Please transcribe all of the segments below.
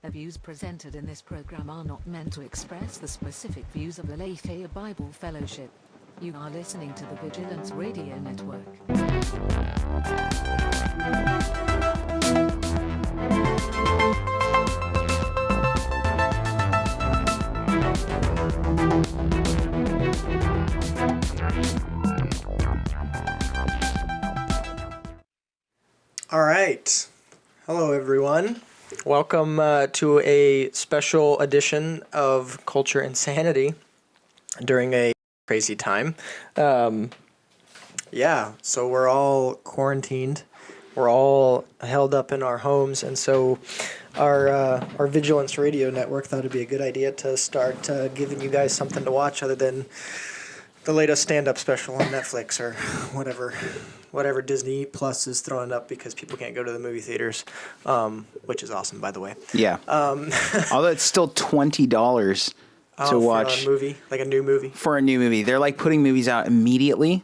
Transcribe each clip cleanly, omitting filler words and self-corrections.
The views presented in this program are not meant to express the specific views of the Lafayette Bible Fellowship. You are listening to the Vigilance Radio Network. All right. Hello, everyone. Welcome to a special edition of Culture Insanity during a crazy time. So we're all quarantined. We're all held up in our homes, and so our Vigilance Radio Network thought it'd be a good idea to start giving you guys something to watch other than the latest stand-up special on Netflix or whatever Disney Plus is throwing up because people can't go to the movie theaters, which is awesome, by the way. Yeah. Although it's still $20 to watch for a movie, like a new movie. For a new movie, they're like putting movies out immediately,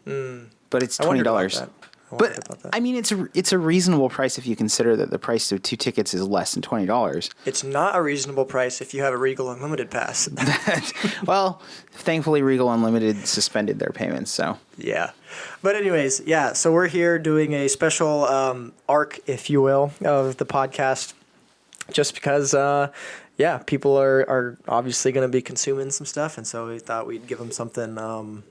but it's $20. But I mean, it's a reasonable price if you consider that the price of 2 tickets is less than $20. It's not a reasonable price if you have a Regal Unlimited pass. Well, thankfully Regal Unlimited suspended their payments, so. Yeah. But anyways, so we're here doing a special arc, if you will, of the podcast just because, people are obviously going to be consuming some stuff, and so we thought we'd give them something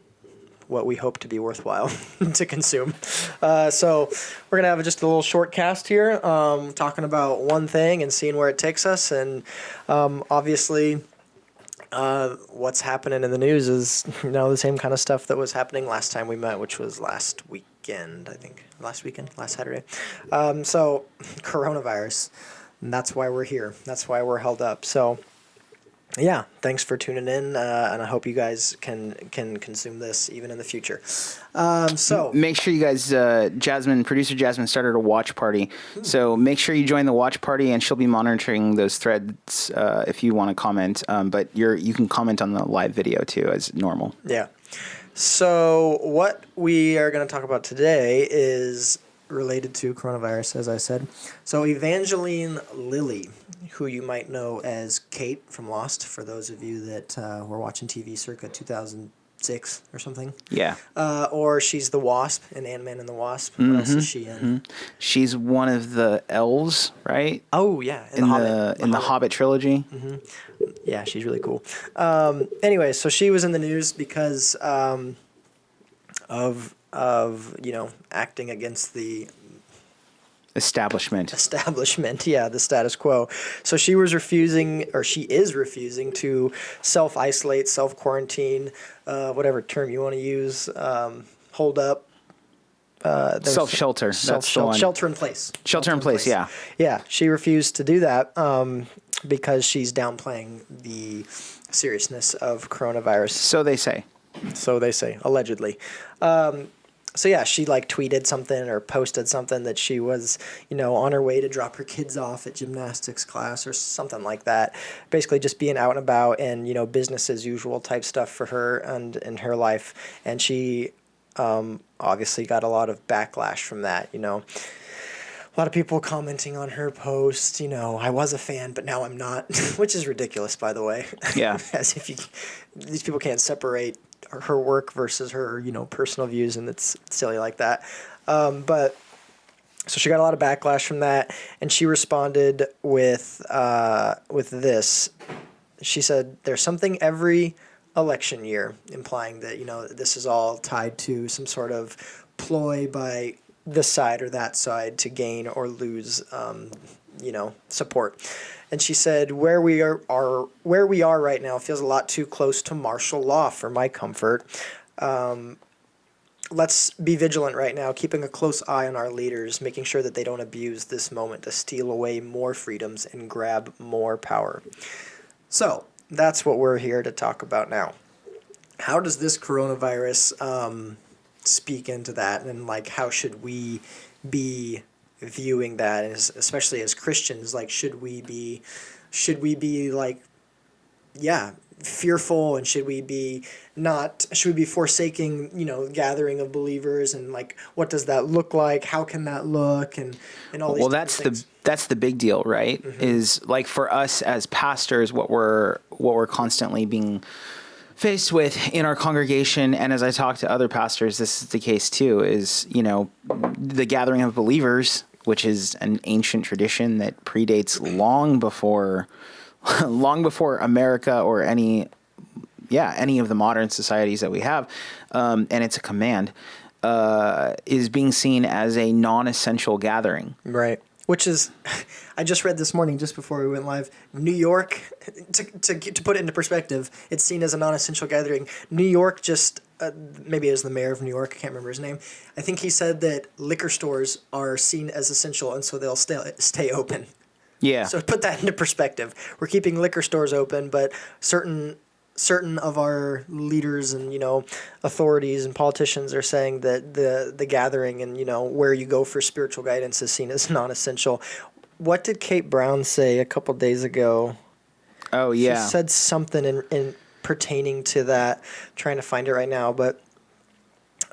what we hope to be worthwhile to consume. So we're going to have just a little short cast here talking about one thing and seeing where it takes us. And obviously what's happening in the news is the same kind of stuff that was happening last time we met, which was last Saturday. So coronavirus, and that's why we're here. That's why we're held up. So yeah, thanks for tuning in, and I hope you guys can consume this even in the future. So make sure you guys, producer Jasmine started a watch party, so make sure you join the watch party, and she'll be monitoring those threads if you want to comment. But you can comment on the live video too, as normal. Yeah. So what we are going to talk about today is related to coronavirus, as I said. So Evangeline Lilly, who you might know as Kate from Lost, for those of you that were watching TV circa 2006 or something. Yeah. Or she's the Wasp in Ant-Man and the Wasp. What else is she in? Mm-hmm. She's one of the elves, right? Oh, yeah. In the Hobbit trilogy. Mm-hmm. Yeah, she's really cool. Anyway, so she was in the news because of acting against the establishment, the status quo. So she is refusing to self-isolate, self-quarantine, whatever term you want to use, hold up. Self-shelter. That's the one. Shelter in place. Shelter in place, yeah. Yeah, she refused to do that because she's downplaying the seriousness of coronavirus. So they say, allegedly. So yeah, she tweeted something or posted something that she was, on her way to drop her kids off at gymnastics class or something like that. Basically just being out and about and, business as usual type stuff for her and in her life. And she obviously got a lot of backlash from that, A lot of people commenting on her post, I was a fan, but now I'm not, which is ridiculous, by the way. Yeah. As if these people can't separate her work versus her, personal views, and it's silly like that. But so she got a lot of backlash from that, and she responded with this. She said, "There's something every election year," implying that this is all tied to some sort of ploy by this side or that side to gain or lose, support. And she said, where we are right now feels a lot too close to martial law for my comfort. Let's be vigilant right now, keeping a close eye on our leaders, making sure that they don't abuse this moment to steal away more freedoms and grab more power. So that's what we're here to talk about now. How does this coronavirus speak into that, and how should we be viewing that, and especially as Christians, should we be fearful, and should we be forsaking, gathering of believers, and like, what does that look like? How can that look? And all these Well, different things. that's the big deal, right? Is like for us as pastors, what we're constantly being faced with in our congregation, and as I talk to other pastors, this is the case too, is, the gathering of believers, which is an ancient tradition that predates long before America or any of the modern societies that we have, and it's a command, is being seen as a non-essential gathering. Right. Which is, I just read this morning, just before we went live, New York, to put it into perspective, it's seen as a non-essential gathering. New York just, maybe it was the mayor of New York, I can't remember his name. I think he said that liquor stores are seen as essential, and so they'll stay open. Yeah. So put that into perspective. We're keeping liquor stores open, but certain of our leaders and, authorities and politicians are saying that the gathering and, where you go for spiritual guidance is seen as non-essential. What did Kate Brown say a couple days ago? Oh, yeah. She said something in pertaining to that. I'm trying to find it right now, but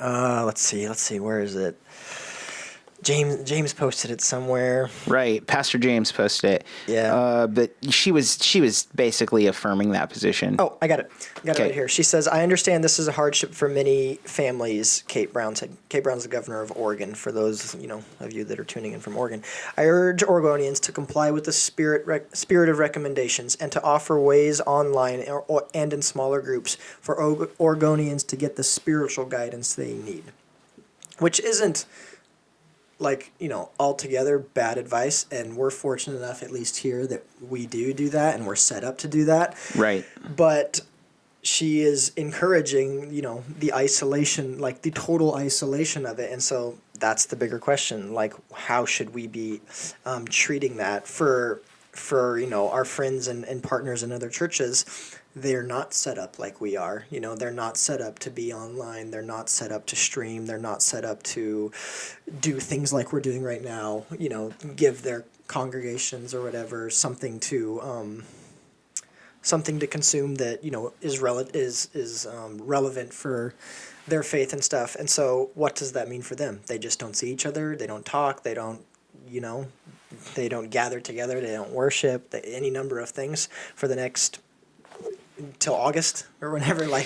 let's see, where is it? James posted it somewhere. Right, Pastor James posted it. Yeah. But she was basically affirming that position. Oh, I got it. It right here. She says, "I understand this is a hardship for many families," Kate Brown said. Kate Brown's the governor of Oregon, for those, of you that are tuning in from Oregon. "I urge Oregonians to comply with the spirit of recommendations and to offer ways online and in smaller groups for Oregonians to get the spiritual guidance they need." Which isn't altogether bad advice, and we're fortunate enough, at least here, that we do that, and we're set up to do that. Right. But she is encouraging, the isolation, the total isolation of it, and so that's the bigger question. How should we be treating that for our friends and partners in other churches? They're not set up like we are. They're not set up to be online. They're not set up to stream. They're not set up to do things like we're doing right now, give their congregations or whatever something to consume that, is relevant for their faith and stuff. And so what does that mean for them? They just don't see each other. They don't talk. They don't, they don't gather together. They don't worship. Any number of things for the next till August or whenever, I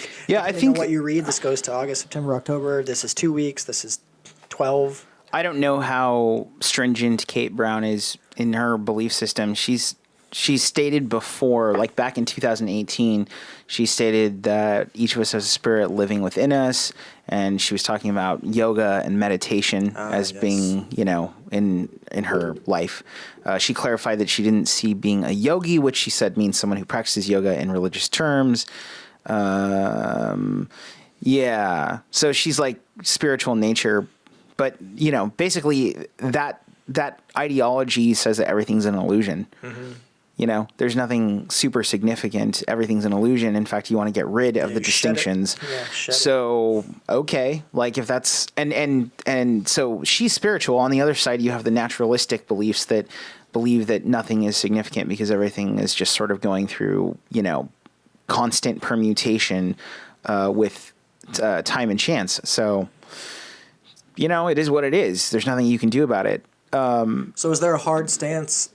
think what you read, this goes to August, September, October. This is 2 weeks. This is 12. I don't know how stringent Kate Brown is in her belief system. She's stated before, back in 2018, she stated that each of us has a spirit living within us, and she was talking about yoga and meditation as being, in her life. She clarified that she didn't see being a yogi, which she said means someone who practices yoga in religious terms. So she's spiritual in nature, but basically that ideology says that everything's an illusion. Mm-hmm. There's nothing super significant. Everything's an illusion. In fact, you want to get rid of the distinctions. So, okay. If that's, and so she's spiritual. On the other side, you have the naturalistic beliefs that believe that nothing is significant because everything is just sort of going through, constant permutation, with, time and chance. So, it is what it is. There's nothing you can do about it. So is there a hard stance?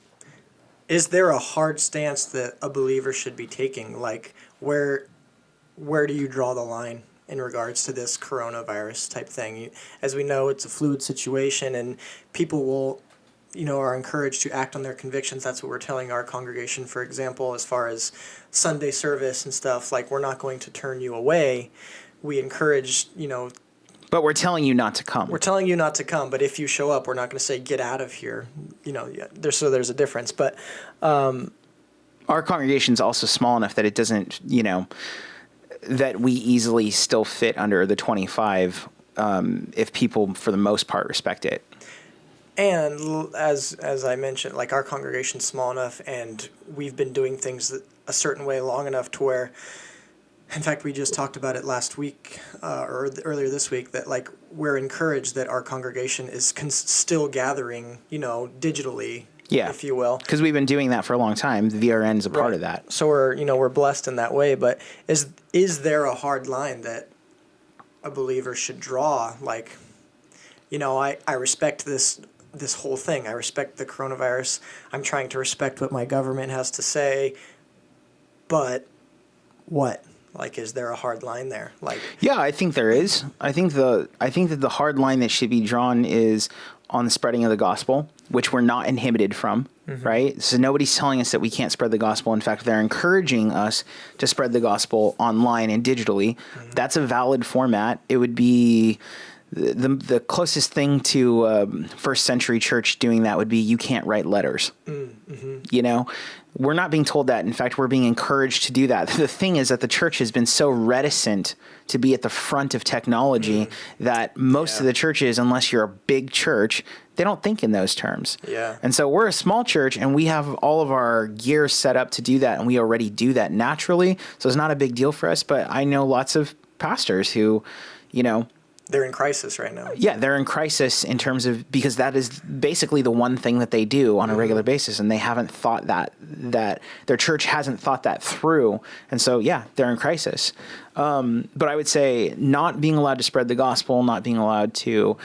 Is there a hard stance that a believer should be taking? Where do you draw the line in regards to this coronavirus type thing? As we know, it's a fluid situation, and people will, are encouraged to act on their convictions. That's what we're telling our congregation, for example, as far as Sunday service and stuff. We're not going to turn you away. We encourage, But we're telling you not to come. We're telling you not to come, but if you show up, we're not going to say, get out of here. There's a difference. But our congregation's also small enough that it doesn't, that we easily still fit under the 25 if people, for the most part, respect it. And as I mentioned, our congregation's small enough, and we've been doing things a certain way long enough to where, in fact, we just talked about it last week or earlier this week, that we're encouraged that our congregation is still gathering, digitally. if you will. Because we've been doing that for a long time. The VRN is a part of that. So we're blessed in that way. But is there a hard line that a believer should draw? Like, I respect this whole thing. I respect the coronavirus. I'm trying to respect what my government has to say. But what? Like, is there a hard line there? Like, yeah, I think there is. I think that the hard line that should be drawn is on the spreading of the gospel, which we're not inhibited from, right? So nobody's telling us that we can't spread the gospel. In fact, they're encouraging us to spread the gospel online and digitally. That's a valid format. It would be the closest thing to first century church doing that would be you can't write letters. We're not being told that. In fact, we're being encouraged to do that. The thing is that the church has been so reticent to be at the front of technology that most of the churches, unless you're a big church, they don't think in those terms. Yeah. And so we're a small church and we have all of our gear set up to do that. And we already do that naturally. So it's not a big deal for us. But I know lots of pastors who, they're in crisis right now. Yeah, they're in crisis in terms of, because that is basically the one thing that they do on a regular basis, and they haven't thought that their church hasn't thought that through, and so yeah, they're in crisis. But I would say not being allowed to spread the gospel, not being allowed to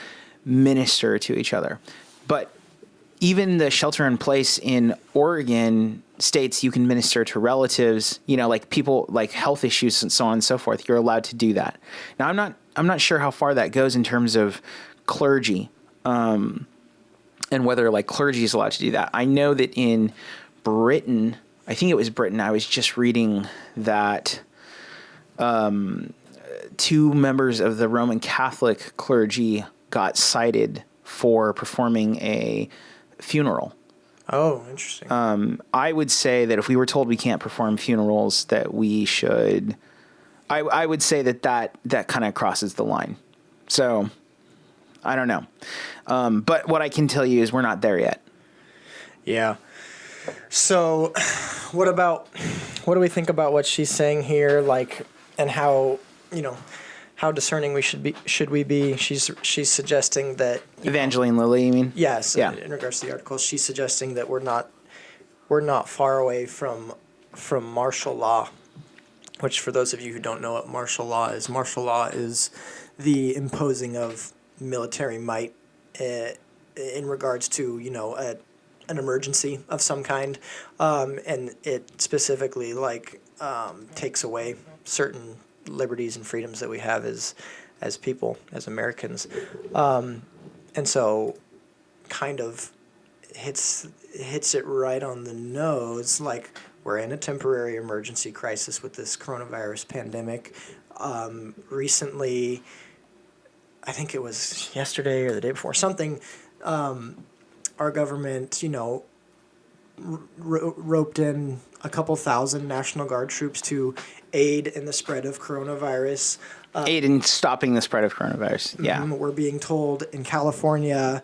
minister to each other, but even the shelter in place in Oregon states you can minister to relatives, like people, like health issues and so on and so forth. You're allowed to do that. Now, I'm not sure how far that goes in terms of clergy, and whether like clergy is allowed to do that. I know that in Britain, I think it was Britain, I was just reading that 2 members of the Roman Catholic clergy got cited for performing a funeral. Oh, interesting. I would say that if we were told we can't perform funerals, that we should... I would say that kind of crosses the line. So, I don't know. But what I can tell you is we're not there yet. Yeah. So, what do we think about what she's saying here, like, and how discerning should we be? She's suggesting that Evangeline Lilly, you mean? Yes. Yeah. In regards to the article, she's suggesting that we're not far away from martial law. Which, for those of you who don't know what martial law is the imposing of military might in regards to, an emergency of some kind. And it specifically, takes away certain liberties and freedoms that we have as people, as Americans. And so kind of hits it right on the nose, like, we're in a temporary emergency crisis with this coronavirus pandemic. Recently, I think it was yesterday or the day before, something, our government, roped in a couple thousand National Guard troops to aid in the spread of coronavirus. Aid in stopping the spread of coronavirus, yeah. We're being told in California,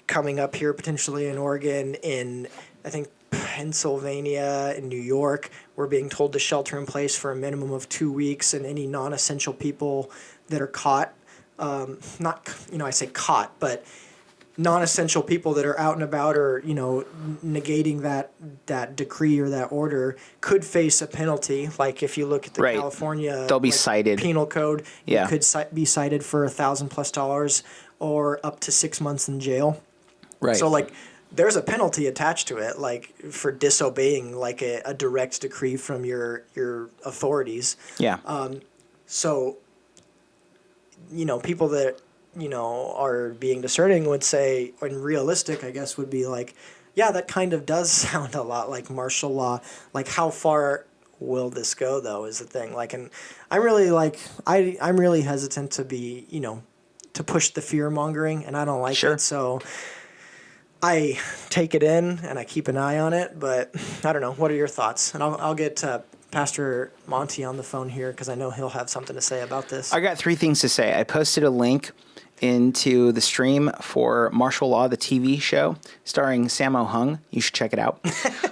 coming up here potentially in Oregon, in, I think, Pennsylvania and New York, we're being told to shelter in place for a minimum of 2 weeks, and any non-essential people that are caught, I say caught, but non-essential people that are out and about or, negating that decree or that order could face a penalty. Like if you look at the California they'll be cited. Penal code, yeah. You could be cited for $1,000+ or up to 6 months in jail. Right. So there's a penalty attached to it, like for disobeying like a direct decree from your authorities. Yeah. So, people that, are being discerning would say, and realistic, I guess, would be like, yeah, that kind of does sound a lot like martial law. Like, how far will this go, though, is the thing. Like, and I'm really I'm really hesitant to be, to push the fear mongering, and I don't like it. So I take it in and I keep an eye on it, but I don't know. What are your thoughts? And I'll get Pastor Monte on the phone here because I know he'll have something to say about this. I got 3 things to say. I posted a link into the stream for Martial Law, the TV show starring Sammo Hung. You should check it out.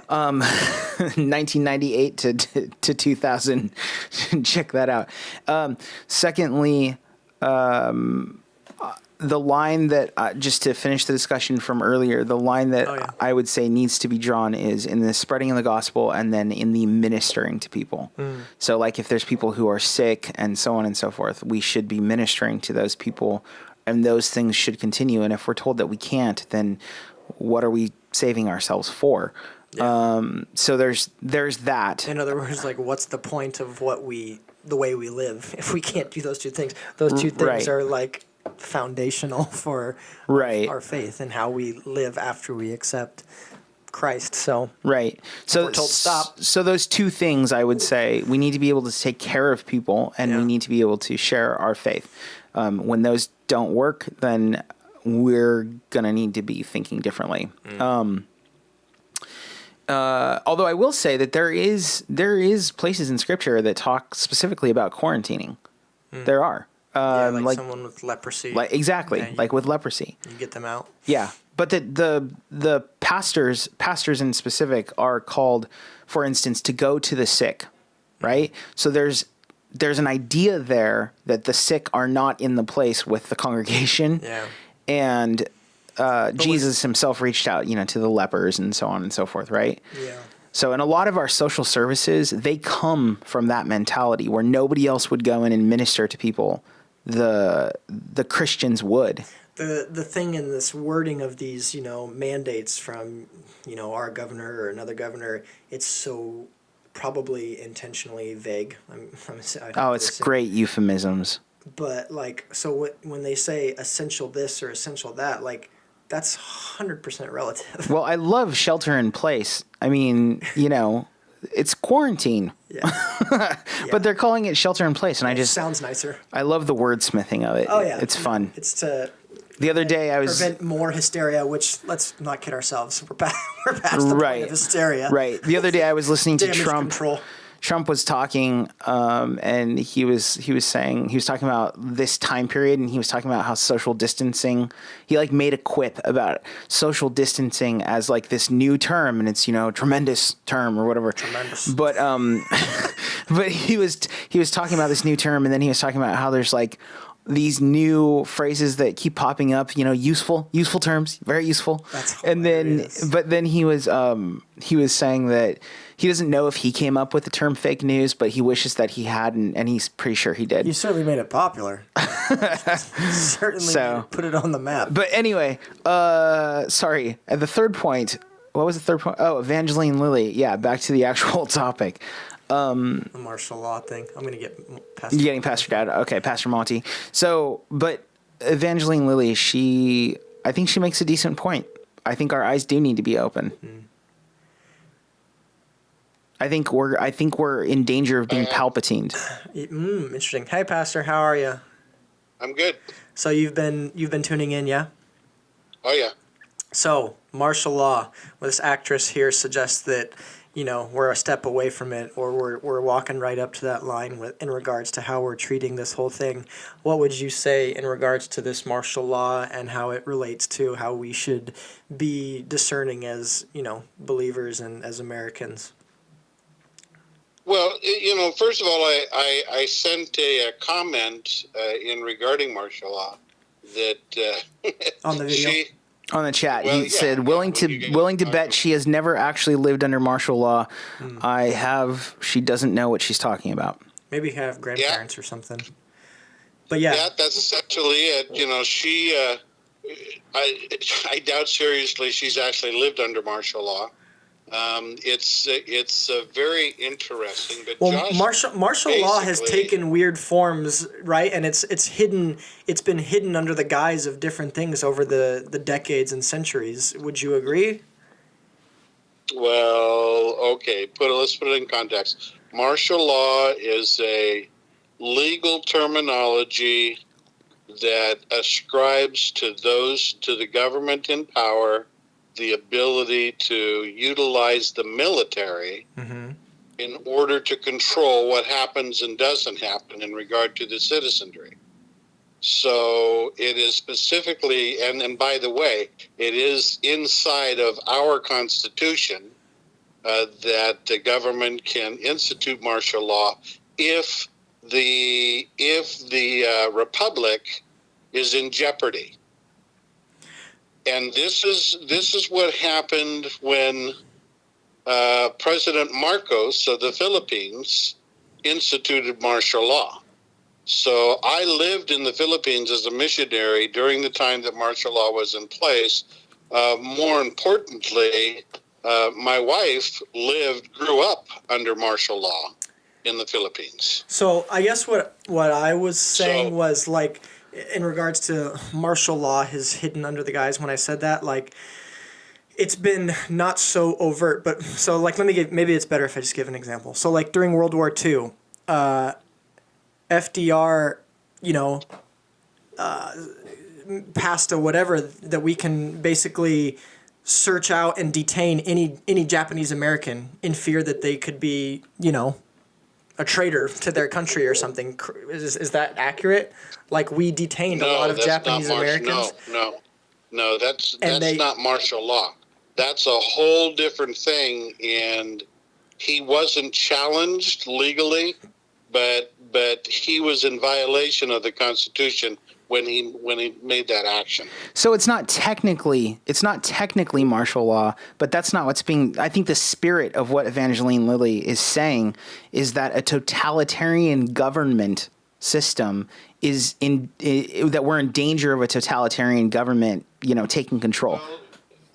1998 to 2000. Check that out. Secondly, the the line that, just to finish the discussion from earlier, the line that I would say needs to be drawn is in the spreading of the gospel and then in the ministering to people. So like if there's people who are sick and so on and so forth, we should be ministering to those people, and those things should continue. And if we're told that we can't, then what are we saving ourselves for? Yeah. So there's that. In other words, like, what's the point of the way we live if we can't do those two things? Those two things are like foundational for our faith and how we live after we accept Christ. So so we're told stop. So those two things, I would say, we need to be able to take care of people, and we need to be able to share our faith. When those don't work, then we're gonna need to be thinking differently. Although I will say that there is places in Scripture that talk specifically about quarantining. There are. Like someone with leprosy. Like with leprosy. You get them out. Yeah. But the pastors in specific are called, for instance, to go to the sick, right? So there's an idea there that the sick are not in the place with the congregation. Yeah. And Jesus himself reached out, to the lepers and so on and so forth, right? Yeah. So in a lot of our social services, they come from that mentality where nobody else would go in and minister to people. The Christians would. The thing in this wording of these, mandates from, our governor or another governor, it's so probably intentionally vague. It's great euphemisms. But when they say essential this or essential that, that's 100% relative. Well, I love shelter in place. I mean, it's quarantine. Yeah. But they're calling it shelter in place, and it sounds nicer. I love the wordsmithing of it. Oh yeah, it's fun. It's to the other day I was prevent more hysteria, which let's not kid ourselves. We're past the point of hysteria. Right. The other day I was listening to Trump. Control. Trump was talking, and he was talking about this time period, and he was talking about how social distancing. He made a quip about social distancing as this new term, and it's tremendous term or whatever. Tremendous. But but he was talking about this new term, and then he was talking about how there's these new phrases that keep popping up, useful terms, very useful. That's hilarious. But then he was saying that he doesn't know if he came up with the term fake news, but he wishes that he hadn't, and he's pretty sure he did. You certainly made it popular. Certainly put it on the map. But anyway, sorry. At the third point, what was the third point? Oh, Evangeline Lilly. Yeah, back to the actual topic. The martial law thing. I'm going to get Pastor. You're getting Pastor Dad. Okay, Pastor Monte. So, but Evangeline Lilly, I think she makes a decent point. I think our eyes do need to be open. I think we're in danger of being Palpatined. Interesting. Hey, Pastor, how are you? I'm good. So you've been tuning in, yeah? Oh yeah. So martial law. Well, this actress here suggests that we're a step away from it, or we're walking right up to that line in regards to how we're treating this whole thing. What would you say in regards to this martial law and how it relates to how we should be discerning as believers and as Americans? Well, first of all, I sent a comment in regarding martial law that on the video. On the chat, he said, willing to bet she has never actually lived under martial law. I have. She doesn't know what she's talking about. Maybe have grandparents or something. But yeah, that's essentially it. She. I doubt seriously she's actually lived under martial law. It's very interesting. But martial law has taken weird forms, right? And it's hidden. It's been hidden under the guise of different things over the decades and centuries. Would you agree? Well, okay. Let's put it in context. Martial law is a legal terminology that ascribes to the government in power the ability to utilize the military in order to control what happens and doesn't happen in regard to the citizenry. So it is specifically, and by the way, it is inside of our Constitution that the government can institute martial law if the Republic is in jeopardy. And this is what happened when President Marcos of the Philippines instituted martial law. So I lived in the Philippines as a missionary during the time that martial law was in place. More importantly, my wife grew up under martial law in the Philippines. So I guess what I was saying was, like, in regards to martial law is hidden under the guise. When I said that, like, it's been not so overt, but so, like, maybe it's better if I just give an example. So, like, during World War II, FDR, passed a whatever that we can basically search out and detain any Japanese American in fear that they could be, a traitor to their country or something. Is that accurate? Like, we detained a lot of Japanese Americans? No, that's not martial law. That's a whole different thing, and he wasn't challenged legally, but he was in violation of the Constitution when he made that action. So it's not technically martial law, but that's not what's being. I think the spirit of what Evangeline Lilly is saying is that a totalitarian government system is that we're in danger of a totalitarian government, taking control.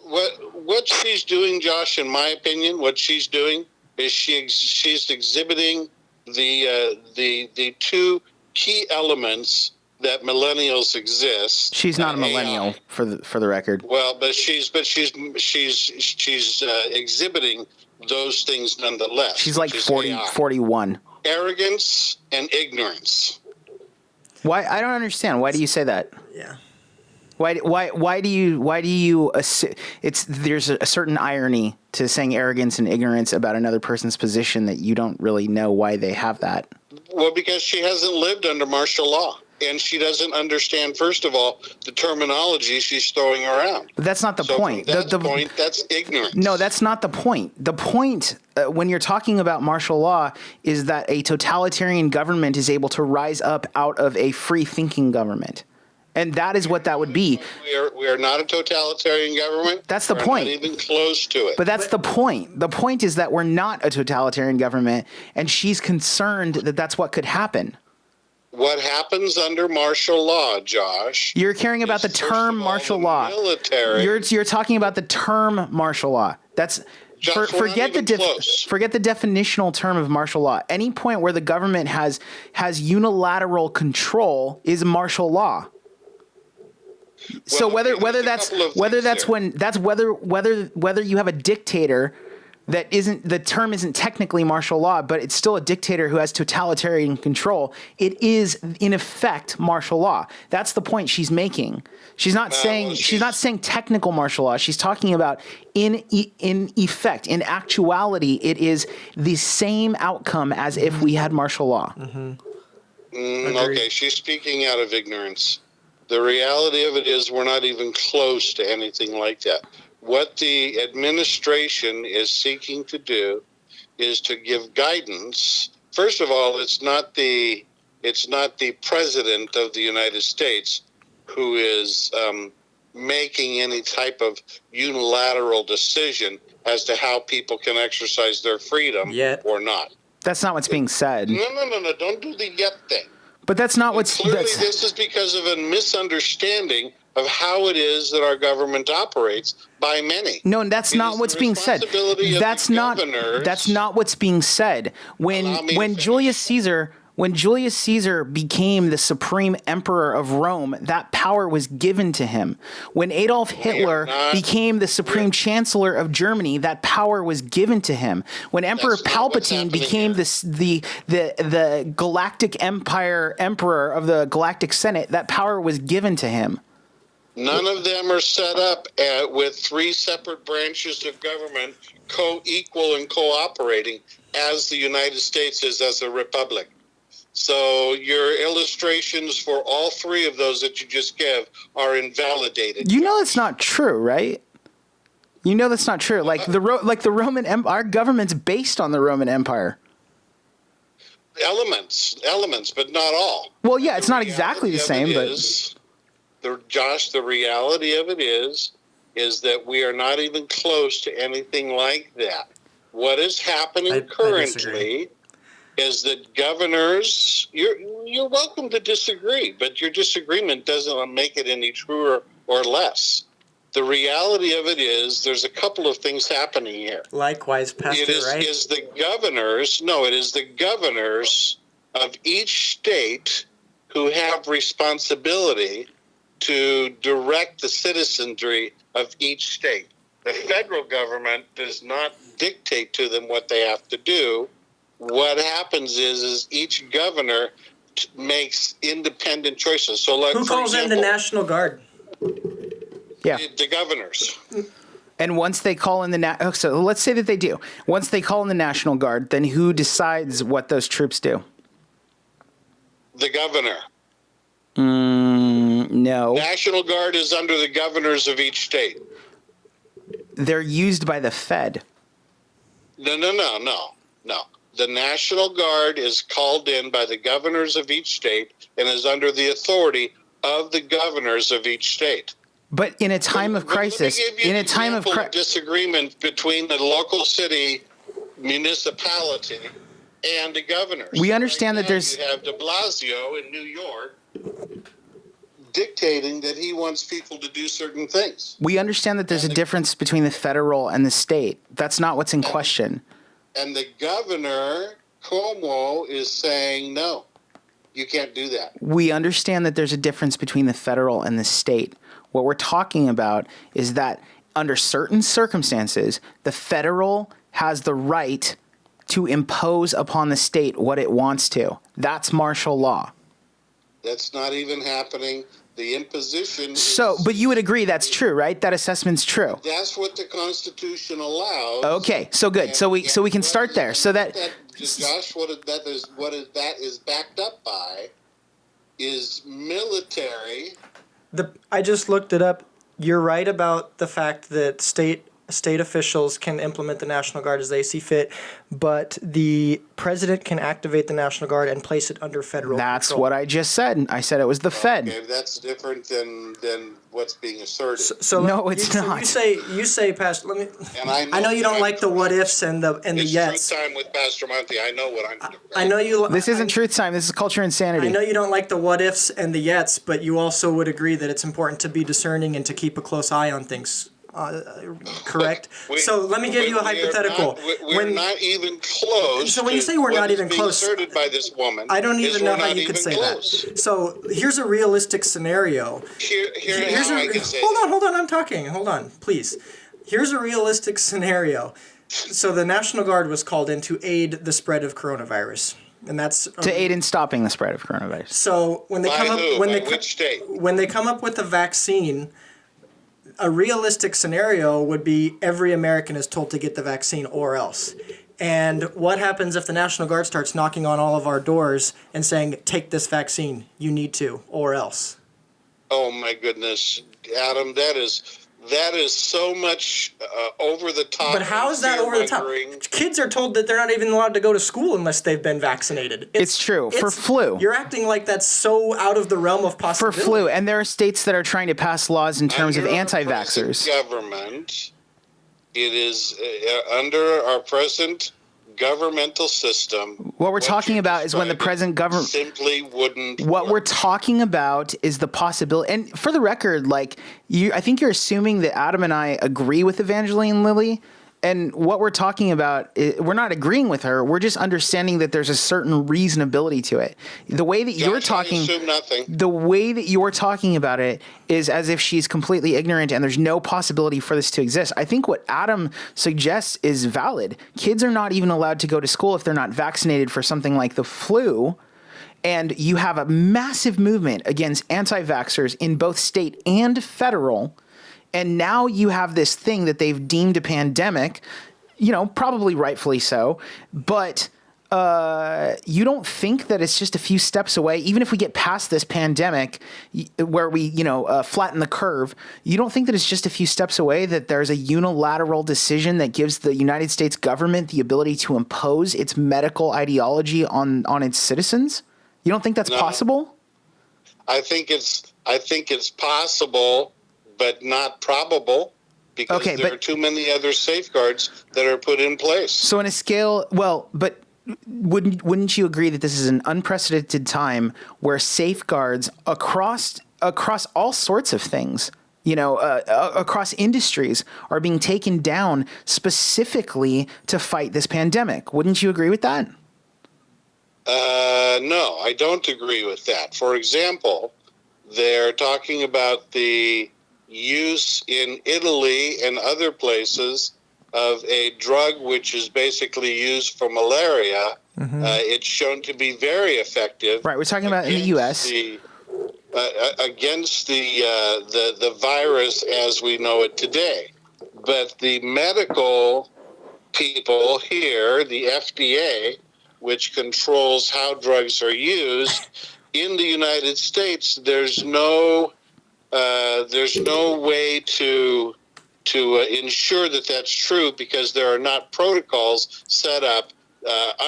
What she's doing, Josh, in my opinion, what she's doing is she's exhibiting the two key elements that millennials exist. She's not a millennial, for the record. Well, but she's exhibiting those things nonetheless. She's like 41. Arrogance and ignorance. Why? I don't understand. Why do you say that? Yeah. Why do you assume there's a certain irony to saying arrogance and ignorance about another person's position that you don't really know why they have that? Well, because she hasn't lived under martial law. And she doesn't understand, first of all, the terminology she's throwing around. But that's not the point. From that point, that's ignorance. No, that's not the point. The point, when you're talking about martial law, is that a totalitarian government is able to rise up out of a free-thinking government. And that is what that would be. We are not a totalitarian government. That's the point. We're not even close to it. But that's the point. The point is that we're not a totalitarian government, and she's concerned that that's what could happen. What happens under martial law, Josh? You're caring about the term martial law. Military. You're talking about the term martial law. That's forget the definitional term of martial law. Any point where the government has unilateral control is martial law. So whether you have a dictator that the term isn't technically martial law, but it's still a dictator who has totalitarian control. It is in effect martial law. That's the point she's making. She's not saying technical martial law. She's talking about in effect, in actuality, it is the same outcome as if we had martial law. Mm-hmm. Okay, she's speaking out of ignorance. The reality of it is we're not even close to anything like that. What the administration is seeking to do is to give guidance. First of all, it's not the president of the United States who is making any type of unilateral decision as to how people can exercise their freedom or not. That's not what's being said. No. Don't do the yet thing. But that's not what's... Clearly, this is because of a misunderstanding of how it is that our government operates by many. No, that's not what's being said. That's not what's being said. When Julius Caesar became the supreme emperor of Rome, that power was given to him. When Adolf Hitler became the supreme chancellor of Germany, that power was given to him. When Emperor Palpatine became the galactic empire emperor of the Galactic Senate, that power was given to him. None of them are set up with three separate branches of government co-equal and cooperating as the United States is as a republic. So your illustrations for all three of those that you just give are invalidated. You know that's not true, right? You know that's not true. Like the Roman Empire, our government's based on the Roman Empire. Elements, but not all. Well, yeah, it's not exactly the same, but Josh, the reality of it is that we are not even close to anything like that. What is happening currently is that governors, you're welcome to disagree, but your disagreement doesn't make it any truer or less. The reality of it is there's a couple of things happening here. Likewise, Pastor, it is the governors of each state who have responsibility to direct the citizenry of each state. The federal government does not dictate to them what they have to do. What happens is each governor makes independent choices. So, like, who calls in the National Guard? Yeah, the governors. And once they call in so let's say that they do. Once they call in the National Guard, then who decides what those troops do? The governor. No. National Guard is under the governors of each state. They're used by the Fed. No. The National Guard is called in by the governors of each state and is under the authority of the governors of each state. But in a time of crisis, disagreement between the local city municipality and the governors. We understand that there's... You have de Blasio in New York dictating that he wants people to do certain things. We understand that there's a difference between the federal and the state. That's not what's in question. And the governor, Cuomo, is saying, no, you can't do that. We understand that there's a difference between the federal and the state. What we're talking about is that under certain circumstances, the federal has the right to impose upon the state what it wants to. That's martial law. That's not even happening. The imposition but you would agree that's true, right? That assessment's true. That's what the Constitution allows. Okay, so good. So we can start there. So that Josh, what that is backed up by is military. I just looked it up. You're right about the fact that state officials can implement the National Guard as they see fit, but the president can activate the National Guard and place it under federal control. That's what I just said. I said it was the Fed. Okay, that's different than what's being asserted. So no, it's not. You say, Pastor. Let me. And I know you don't like the what ifs and the yets. It's truth time with Pastor Monte. I know what I'm. I know you. This isn't truth time. This is culture insanity. I know you don't like the what ifs and the yets, but you also would agree that it's important to be discerning and to keep a close eye on things. Correct. So let me give you a hypothetical. We're not even close. So when you say we're not even close, asserted by this woman, I don't even know how you could say that. So here's a realistic scenario. Here's how I can say. Hold on. I'm talking. Hold on, please. Here's a realistic scenario. So the National Guard was called in to aid the spread of coronavirus. And that's to aid in stopping the spread of coronavirus. So when they when they come up with a vaccine, a realistic scenario would be every American is told to get the vaccine or else. And what happens if the National Guard starts knocking on all of our doors and saying, take this vaccine, you need to, or else? Oh my goodness, Adam, that is so much over the top. But how is that over the top? Kids are told that they're not even allowed to go to school unless they've been vaccinated. It's true. For flu. You're acting like that's so out of the realm of possibility. For flu. And there are states that are trying to pass laws in terms of anti-vaxxers. Government, it is under our present governmental system. What we're talking about is when the present government simply wouldn't. What we're talking about is the possibility. And for the record, I think you're assuming that Adam and I agree with Evangeline Lilly. And what we're talking about, we're not agreeing with her. We're just understanding that there's a certain reasonability to it. The way that you're talking, the way that you're talking about it is as if she's completely ignorant and there's no possibility for this to exist. I think what Adam suggests is valid. Kids are not even allowed to go to school if they're not vaccinated for something like the flu. And you have a massive movement against anti-vaxxers in both state and federal. And now you have this thing that they've deemed a pandemic, probably rightfully so. But you don't think that it's just a few steps away, even if we get past this pandemic where we, flatten the curve, you don't think that it's just a few steps away that there's a unilateral decision that gives the United States government the ability to impose its medical ideology on its citizens? You don't think that's possible? I think it's possible, but not probable, because there are too many other safeguards that are put in place. So on a scale, but wouldn't you agree that this is an unprecedented time where safeguards across all sorts of things, across industries, are being taken down specifically to fight this pandemic? Wouldn't you agree with that? No, I don't agree with that. For example, they're talking about the use in Italy and other places of a drug which is basically used for malaria. Mm-hmm. It's shown to be very effective. Right, we're talking about in the U.S. Against the virus as we know it today. But the medical people here, the FDA, which controls how drugs are used in the United States, there's no way to ensure that that's true, because there are not protocols set up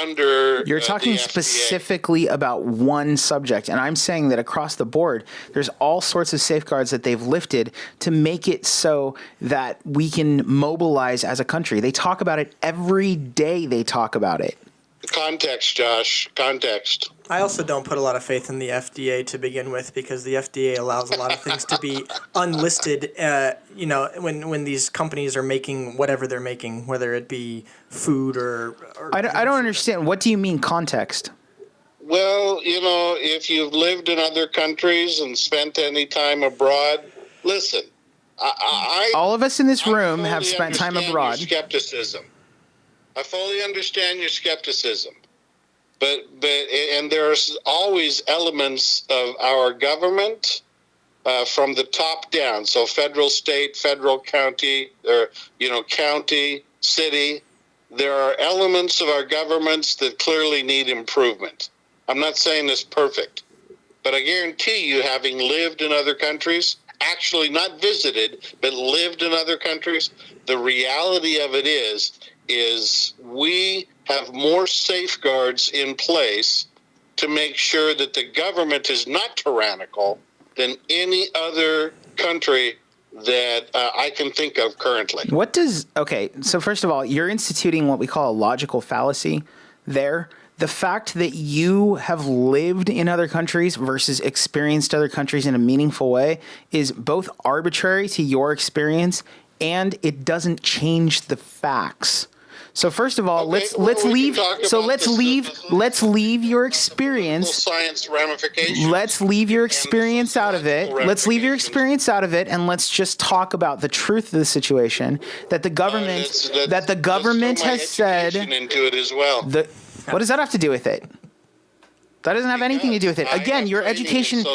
under. You're talking specifically about one subject, and I'm saying that across the board, there's all sorts of safeguards that they've lifted to make it so that we can mobilize as a country. They talk about it every day. They talk about it. Context, Josh. Context. I also don't put a lot of faith in the FDA to begin with, because the FDA allows a lot of things to be unlisted. When these companies are making whatever they're making, whether it be food or I don't understand. What do you mean context? Well, if you've lived in other countries and spent any time abroad, listen. All of us in this room have spent time abroad. Skepticism. I fully understand your skepticism, but there's always elements of our government from the top down. So federal, state, federal, county, or county, city. There are elements of our governments that clearly need improvement. I'm not saying it's perfect, but I guarantee you, having lived in other countries, actually not visited, but lived in other countries, the reality of it is we have more safeguards in place to make sure that the government is not tyrannical than any other country that I can think of currently. So first of all, you're instituting what we call a logical fallacy there. The fact that you have lived in other countries versus experienced other countries in a meaningful way is both arbitrary to your experience, and it doesn't change the facts. So first of all, let's leave your experience. Science ramifications. Let's leave your experience out of it. Let's leave your experience out of it, and let's just talk about the truth of the situation. That the government has said. Into it as well. What does that have to do with it? That doesn't have anything to do with it. Again, your education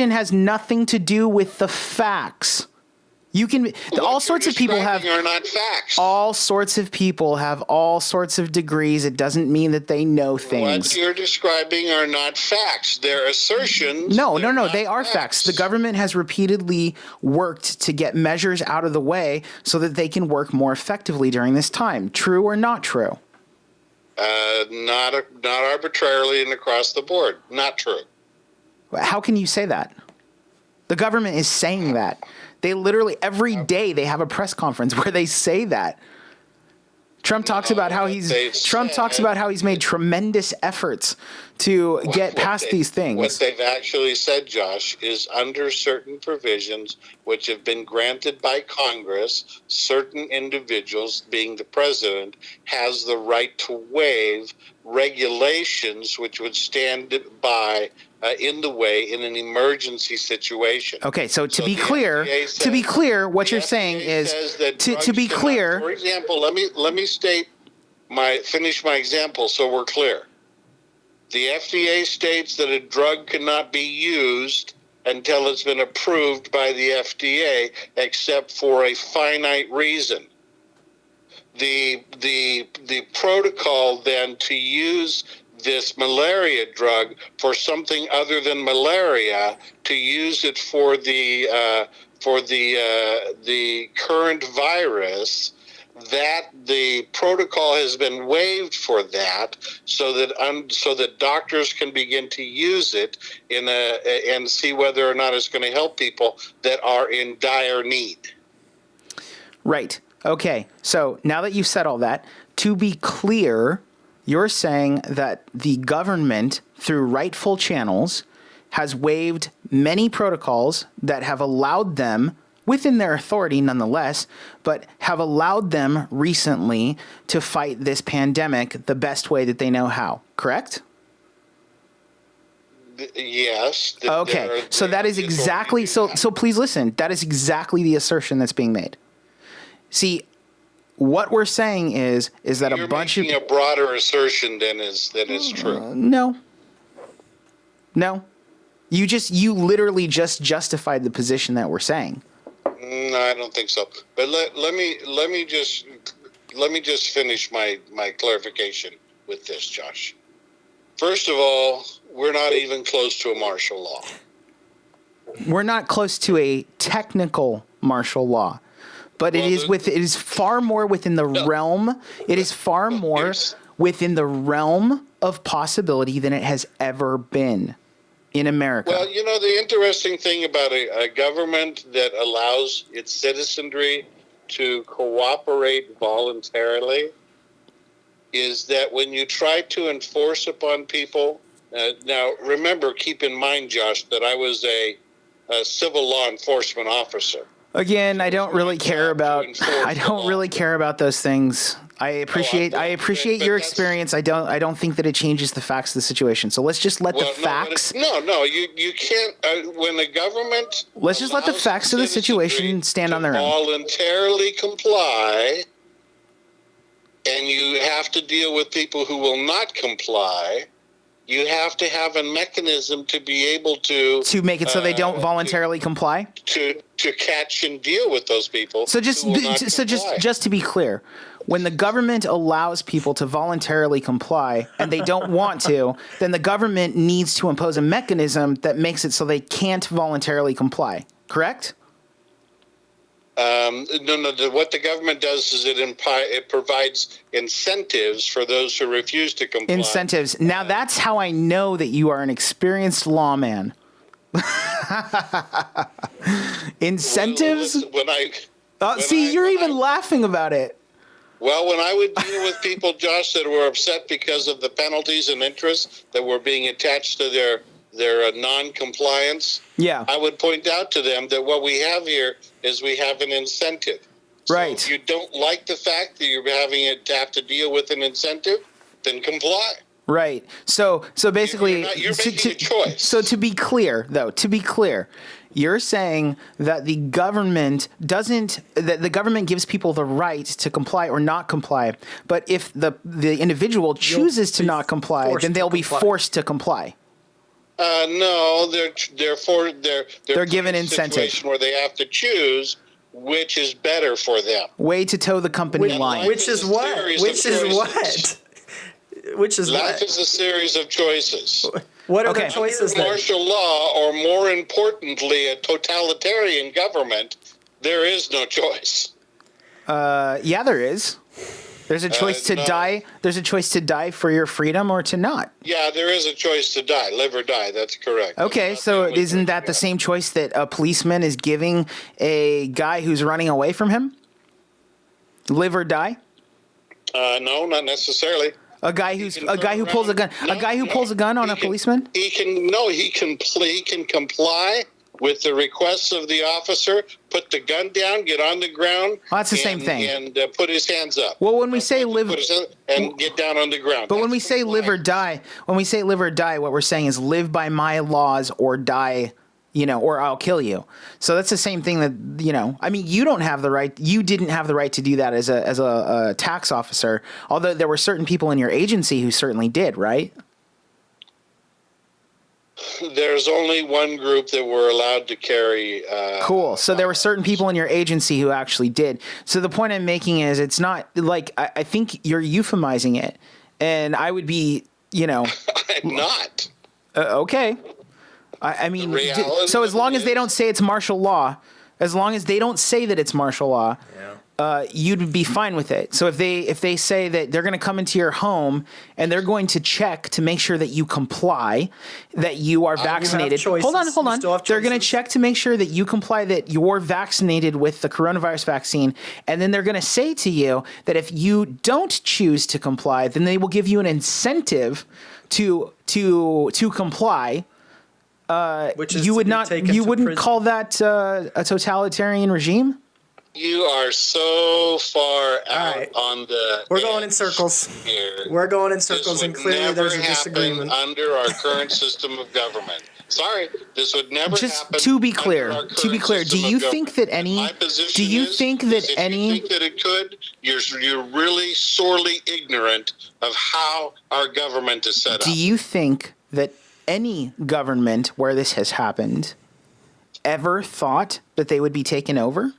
has nothing to do with the facts. All sorts of people have all sorts of people have all sorts of degrees. It doesn't mean that they know things. What you're describing are not facts. They're assertions. No, they are facts. The government has repeatedly worked to get measures out of the way so that they can work more effectively during this time. True or not true? Not arbitrarily and across the board. Not true. How can you say that? The government is saying that. They literally every day they have a press conference where they say that. Trump talks about how he's made tremendous efforts to get past these things. What they've actually said, Josh, is under certain provisions which have been granted by Congress, certain individuals, being the president, has the right to waive regulations which would stand by in the way in an emergency situation. Okay, so to be clear, what you're saying is to be clear. For example, let me finish my example so we're clear. The FDA states that a drug cannot be used until it's been approved by the FDA, except for a finite reason. The protocol then to use this malaria drug for something other than malaria, to use it for the current virus, that the protocol has been waived for that, so that doctors can begin to use it and see whether or not it's going to help people that are in dire need. Right. Okay. So now that you've said all that, to be clear, you're saying that the government, through rightful channels, has waived many protocols that have allowed them, within their authority nonetheless, but have allowed them recently to fight this pandemic the best way that they know how, correct? Yes. Okay, so that is exactly, so please listen, that is exactly the assertion that's being made. See, what we're saying is that You're a bunch of... You're making a broader assertion than is true. No. You literally just justified the position that we're saying. No, I don't think so. But let me just finish my clarification with this, Josh. First of all, we're not even close to a martial law. We're not close to a technical martial law, but it is far more within the realm. It is far more within the realm of possibility than it has ever been in America. Well, the interesting thing about a government that allows its citizenry to cooperate voluntarily is that when you try to enforce upon people, now remember, keep in mind, Josh, that I was a civil law enforcement officer. Again, I don't really care about those things. I appreciate your experience. I don't think that it changes the facts of the situation. So let's just let the facts. You can't. When the government. Let's just let the facts of the situation stand on their own. Voluntarily comply, and you have to deal with people who will not comply. You have to have a mechanism to be able to make it so they don't voluntarily comply. To catch and deal with those people. So just to be clear, when the government allows people to voluntarily comply and they don't want to, then the government needs to impose a mechanism that makes it so they can't voluntarily comply. Correct? No. What the government does is it provides incentives for those who refuse to comply. Incentives. Now that's how I know that you are an experienced lawman. Incentives? You're even laughing about it. Well, when I would deal with people, Josh, that were upset because of the penalties and interest that were being attached to their non-compliance, I would point out to them that what we have here is we have an incentive. Right. So if you don't like the fact that you're have to deal with an incentive, then comply. Right. So basically, you're making a choice. So to be clear, you're saying that the government gives people the right to comply or not comply, but if the individual chooses to not comply, then they'll be forced to comply. No, they're given incentive where they have to choose which is better for them. Way to toe the company line. Which is what? Life is a series of choices. What are the choices then? Martial law, or more importantly, a totalitarian government, there is no choice. Yeah, there is. There's a choice to die. There's a choice to die for your freedom or to not. Yeah, there is a choice to die, live or die. That's correct. Okay, so isn't that the same choice that a policeman is giving a guy who's running away from him? Live or die? No, not necessarily. A guy who pulls a gun on a policeman? He can comply with the requests of the officer, put the gun down, get on the ground. Well, that's the same thing. And put his hands up. Well, when we say live and get down on the ground. But when we say live or die, what we're saying is live by my laws or die, or I'll kill you. So that's the same thing that, you don't have the right. You didn't have the right to do that as a tax officer, although there were certain people in your agency who certainly did, right? There's only one group that were allowed to carry. Cool. So there were certain people in your agency who actually did. So the point I'm making is it's not like I think you're euphemizing it, and I would be, I'm not. Okay. I mean, so as long as they don't say it's martial law, as long as they don't say that it's martial law, you'd be fine with it. So if they say that they're going to come into your home and they're going to check to make sure that you comply, that you are vaccinated. Hold on. They're going to check to make sure that you comply, that you're vaccinated with the coronavirus vaccine. And then they're going to say to you that if you don't choose to comply, then they will give you an incentive to comply. Which is you wouldn't call that a totalitarian regime? You are so far out on the. We're going in circles. We're going in circles, and clearly there's a disagreement. Under our current system of government. Sorry, this would never happen. Just to be clear, do you think that any? Do you think that it could? You're really sorely ignorant of how our government is set up. Do you think that any government where this has happened ever thought that they would be taken over?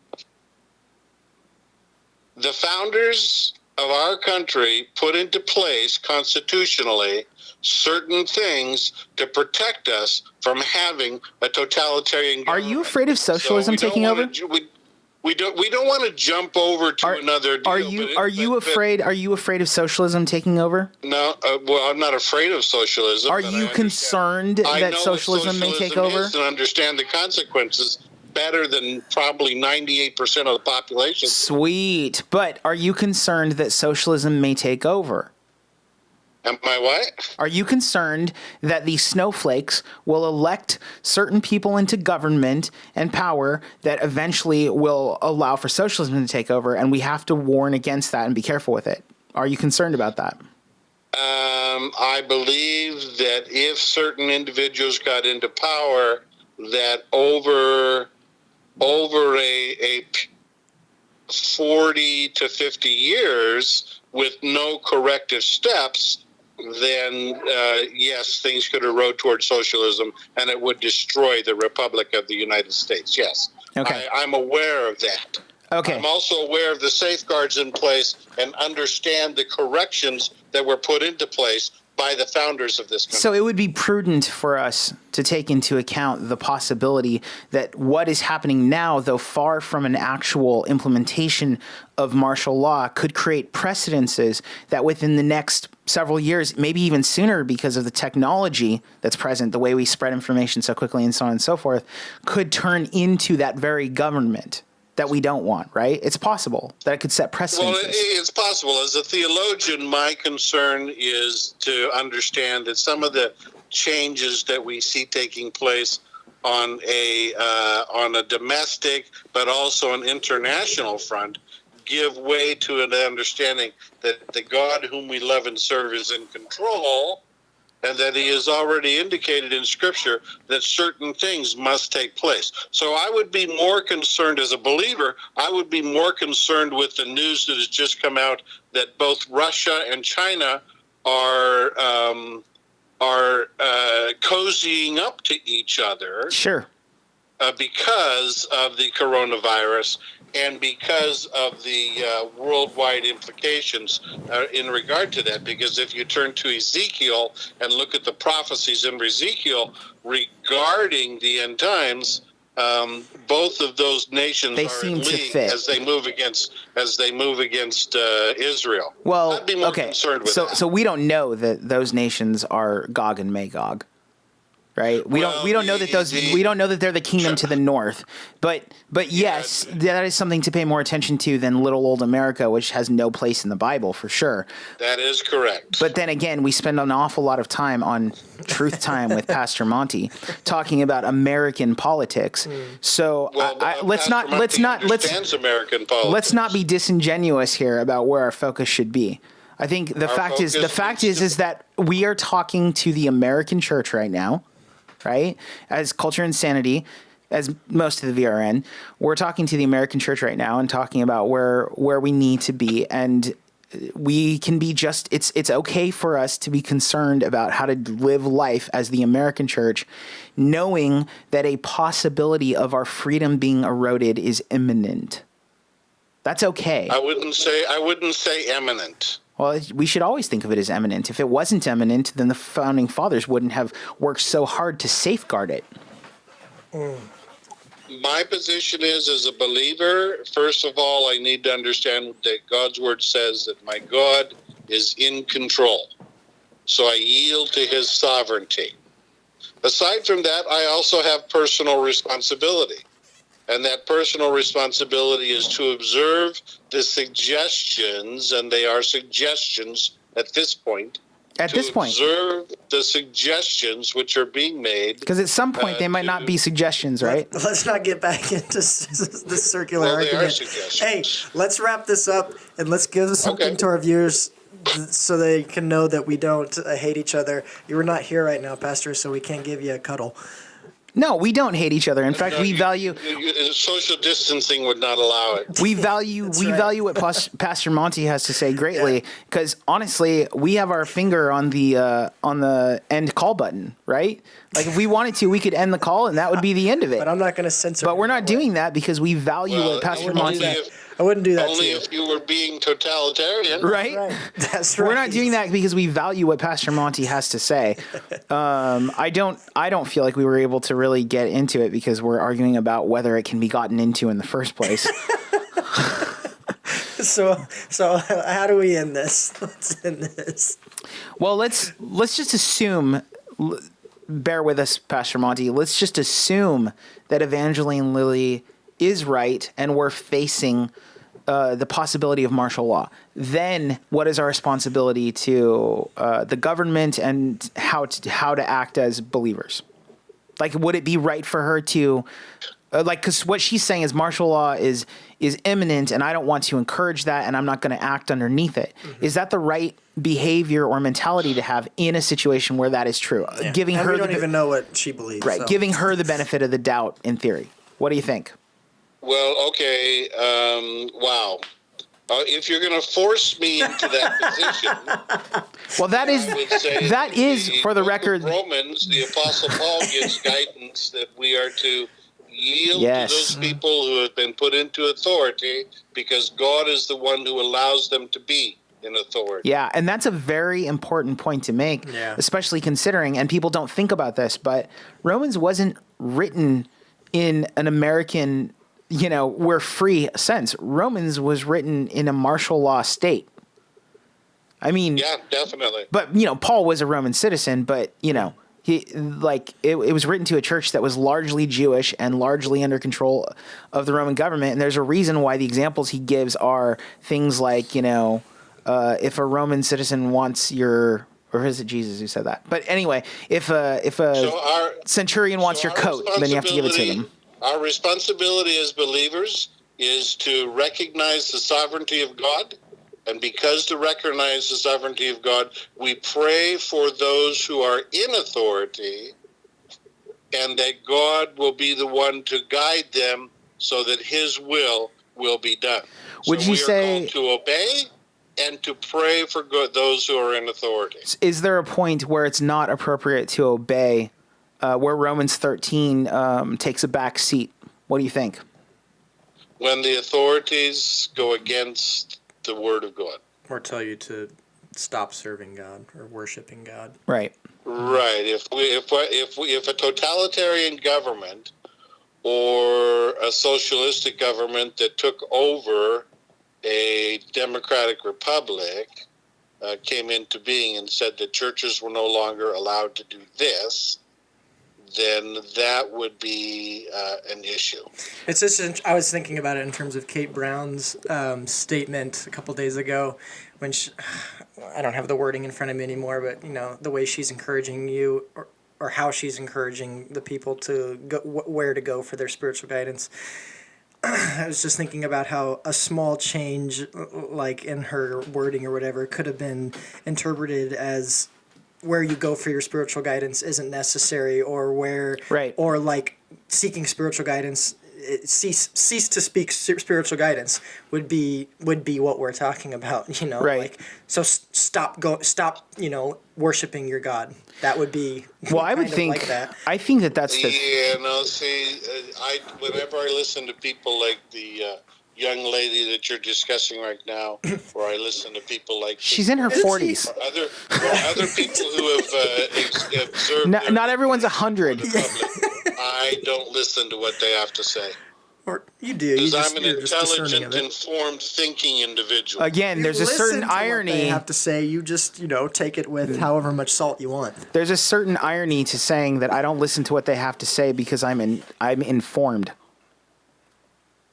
The founders of our country put into place constitutionally certain things to protect us from having a totalitarian government. Are you afraid of socialism taking over? We don't want to jump over to another deal. Are you afraid of socialism taking over? No, well, I'm not afraid of socialism. Are you concerned that socialism may take over? And understand the consequences better than probably 98% of the population. Sweet. But are you concerned that socialism may take over? Am I what? Are you concerned that the snowflakes will elect certain people into government and power that eventually will allow for socialism to take over, and we have to warn against that and be careful with it? Are you concerned about that? I believe that if certain individuals got into power, that over a 40 to 50 years with no corrective steps, then yes, things could erode towards socialism, and it would destroy the Republic of the United States. Yes. Okay. I'm aware of that. Okay. I'm also aware of the safeguards in place and understand the corrections that were put into place by the founders of this country. So it would be prudent for us to take into account the possibility that what is happening now, though far from an actual implementation of martial law, could create precedences that within the next several years, maybe even sooner because of the technology that's present, the way we spread information so quickly and so on and so forth, could turn into that very government that we don't want, right? It's possible that it could set precedents. Well, it's possible. As a theologian, my concern is to understand that some of the changes that we see taking place on a domestic but also an international front give way to an understanding that the God whom we love and serve is in control, and that he has already indicated in Scripture that certain things must take place. So I would be more concerned as a believer, I would be more concerned with the news that has just come out that both Russia and China are cozying up to each other. Sure. Because of the coronavirus and because of the worldwide implications in regard to that. Because if you turn to Ezekiel and look at the prophecies in Ezekiel regarding the end times, both of those nations are in league as they move against Israel. Well, I'd be more concerned with that. So we don't know that those nations are Gog and Magog. Right. We don't know that they're the kingdom to the north, but yes, that is something to pay more attention to than little old America, which has no place in the Bible for sure. That is correct. But then again, we spend an awful lot of time on Truth Time with Pastor Monte talking about American politics. So let's not be disingenuous here about where our focus should be. I think the fact is that we are talking to the American church right now. Right? As Culture and Sanity, as most of the VRN, we're talking to the American church right now and talking about where we need to be. And we can be it's okay for us to be concerned about how to live life as the American church, knowing that a possibility of our freedom being eroded is imminent. That's okay. I wouldn't say imminent. Well, we should always think of it as eminent. If it wasn't eminent, then the founding fathers wouldn't have worked so hard to safeguard it. My position is, as a believer, first of all, I need to understand that God's word says that my God is in control. So I yield to his sovereignty. Aside from that, I also have personal responsibility. And that personal responsibility is to observe the suggestions, and they are suggestions at this point. Observe the suggestions which are being made. Because at some point they might not be suggestions, right? Let's not get back into this circular argument. They are suggestions. Hey, let's wrap this up and let's give something to our viewers so they can know that we don't hate each other. You're not here right now, Pastor, so we can't give you a cuddle. No, we don't hate each other. In fact, we value social distancing would not allow it. We value what Pastor Monte has to say greatly, because honestly, we have our finger on the end call button, right? Like if we wanted to, we could end the call and that would be the end of it. But I'm not going to censor. But we're not doing that because we value what Pastor Monte. I wouldn't do that. Only if you were being totalitarian, right? That's right. We're not doing that because we value what Pastor Monte has to say. I don't feel like we were able to really get into it because we're arguing about whether it can be gotten into in the first place. So how do we end this? Let's end this. Well, let's just assume. Bear with us, Pastor Monte. Let's just assume that Evangeline Lilly is right and we're facing the possibility of martial law. Then what is our responsibility to the government and how to act as believers? Like, would it be right for her to because what she's saying is martial law is imminent and I don't want to encourage that and I'm not going to act underneath it. Mm-hmm. Is that the right behavior or mentality to have in a situation where that is true? Yeah. Giving and her we don't even know what she believes. Right. So. Giving her the benefit of the doubt in theory. What do you think? Well, okay. Wow. If you're going to force me into that position, well, that is for the record. Romans, the Apostle Paul gives guidance that we are to yield to those people who have been put into authority because God is the one who allows them to be in authority. Yeah, and that's a very important point to make, especially considering, and people don't think about this, but Romans wasn't written in an American, we're free sense. Romans was written in a martial law state. I mean, yeah, definitely. But Paul was a Roman citizen, but it was written to a church that was largely Jewish and largely under control of the Roman government. And there's a reason why the examples he gives are things like, if a Roman citizen wants or is it Jesus who said that? But anyway, if a centurion wants your coat, then you have to give it to them. Our responsibility as believers is to recognize the sovereignty of God. And because to recognize the sovereignty of God, we pray for those who are in authority and that God will be the one to guide them so that his will be done. Would you say to obey and to pray for those who are in authority? Is there a point where it's not appropriate to obey, where Romans 13 takes a back seat? What do you think? When the authorities go against the word of God. Or tell you to stop serving God or worshiping God. Right. Right. If a totalitarian government or a socialistic government that took over a democratic republic came into being and said that churches were no longer allowed to do this, then that would be an issue. It's just, I was thinking about it in terms of Kate Brown's statement a couple days ago when I don't have the wording in front of me anymore, but the way she's encouraging you or how she's encouraging the people to go, where to go for their spiritual guidance. I was just thinking about how a small change, like in her wording or whatever, could have been interpreted as where you go for your spiritual guidance isn't necessary, or or like seeking spiritual guidance, cease to speak spiritual guidance would be what we're talking about, Right. Like, so stop worshiping your God. That would be I would think like that. I think that's the whenever I listen to people like the young lady that you're discussing right now, or I listen to people like she's in her 40s. Or other people who have observed. Not everyone's 100. I don't listen to what they have to say. Or you do. Because I'm an intelligent, informed, thinking individual. Again, there's a certain irony. What they have to say, you just, take it with however much salt you want. There's a certain irony to saying that I don't listen to what they have to say because I'm informed.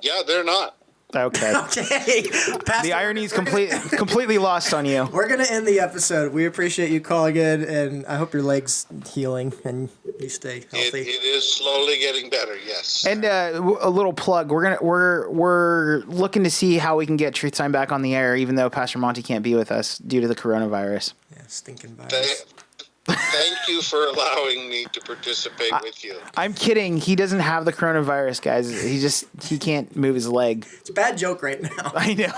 Yeah, they're not. Okay. Okay. Pastor, The irony is completely lost on you. We're going to end the episode. We appreciate you calling in, and I hope your leg's healing and you stay healthy. It is slowly getting better, yes. And a little plug: we're looking to see how we can get Truth Time back on the air, even though Pastor Monte can't be with us due to the coronavirus. Yeah, stinking virus. Thank you for allowing me to participate with you. I'm kidding. He doesn't have the coronavirus, guys. He can't move his leg. It's a bad joke right now. I know.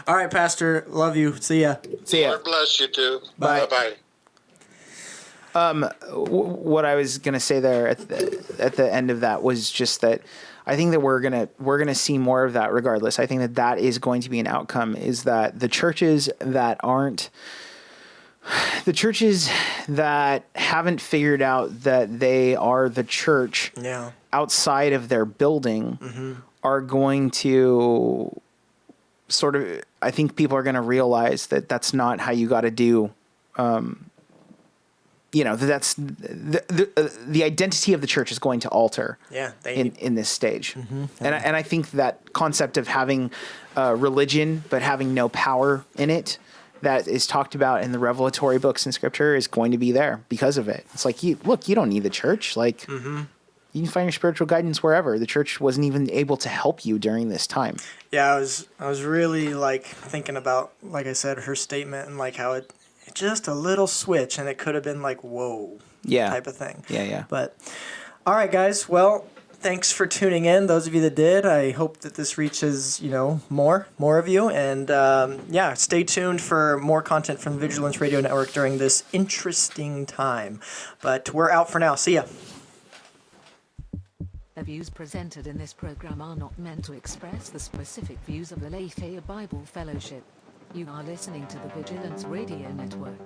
All right, Pastor. Love you. See ya. See ya. Lord bless you too. Bye. Bye. What I was gonna say there at the end of that was just that I think that we're gonna see more of that regardless. I think that is going to be an outcome. Is that the churches that haven't figured out that they are the church outside of their building are going to sort of, I think people are going to realize that that's not how you got to do. That's the identity of the church is going to alter in this stage. And I think that concept of having religion but having no power in it that is talked about in the revelatory books in Scripture is going to be there because of it. It's like, you don't need the church. Like, you can find your spiritual guidance wherever. The church wasn't even able to help you during this time. Yeah, I was really thinking about, like I said, her statement and how it just a little switch and it could have been whoa, type of thing. Yeah. But all right, guys. Well, thanks for tuning in. Those of you that did, I hope that this reaches, more of you. And stay tuned for more content from the Vigilance Radio Network during this interesting time. But we're out for now. See ya. The views presented in this program are not meant to express the specific views of the Aletheia Bible Fellowship. You are listening to the Vigilance Radio Network.